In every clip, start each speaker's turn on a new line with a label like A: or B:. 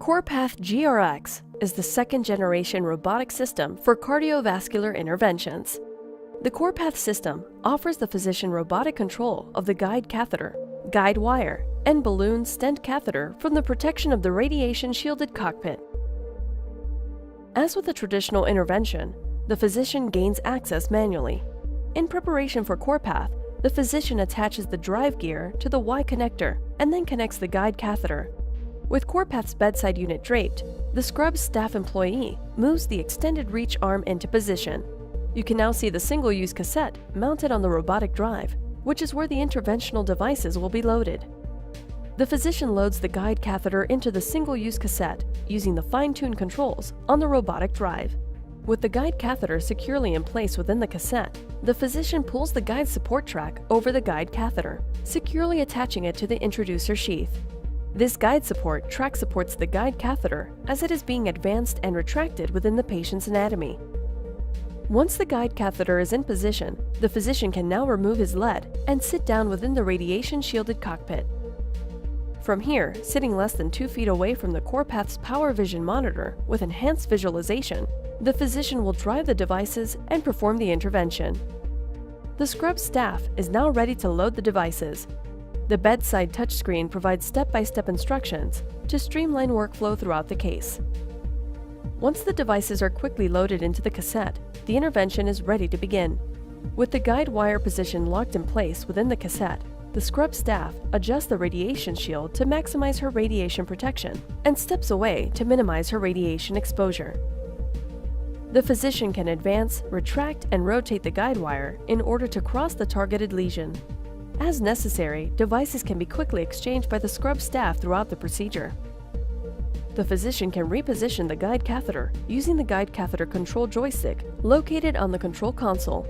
A: CorePath GRX is the second-generation robotic system for cardiovascular interventions. The CorePath system offers the physician robotic control of the guide catheter, guide wire, and balloon stent catheter from the protection of the radiation-shielded cockpit. As with a traditional intervention, the physician gains access manually. In preparation for CorePath, the physician attaches the drive gear to the Y connector and then connects the guide catheter. With CorePath's bedside unit draped, the scrub staff employee moves the extended reach arm into position. You can now see the single-use cassette mounted on the robotic drive, which is where the interventional devices will be loaded. The physician loads the guide catheter into the single-use cassette using the fine-tuned controls on the robotic drive. With the guide catheter securely in place within the cassette, the physician pulls the guide support track over the guide catheter, securely attaching it to the introducer sheath. This guide support track supports the guide catheter as it is being advanced and retracted within the patient's anatomy. Once the guide catheter is in position, the physician can now remove his lead and sit down within the radiation-shielded cockpit. From here, sitting less than 2 feet away from the CorePath's Power Vision monitor with enhanced visualization, the physician will drive the devices and perform the intervention. The scrub staff is now ready to load the devices. The bedside touchscreen provides step-by-step instructions to streamline workflow throughout the case. Once the devices are quickly loaded into the cassette, the intervention is ready to begin. With the guide wire position locked in place within the cassette, the scrub staff adjusts the radiation shield to maximize her radiation protection and steps away to minimize her radiation exposure. The physician can advance, retract, and rotate the guide wire in order to cross the targeted lesion. As necessary, devices can be quickly exchanged by the scrub staff throughout the procedure. The physician can reposition the guide catheter using the guide catheter control joystick located on the control console.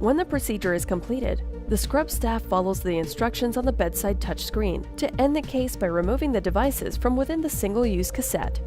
A: When the procedure is completed, the scrub staff follows the instructions on the bedside touchscreen to end the case by removing the devices from within the single-use cassette.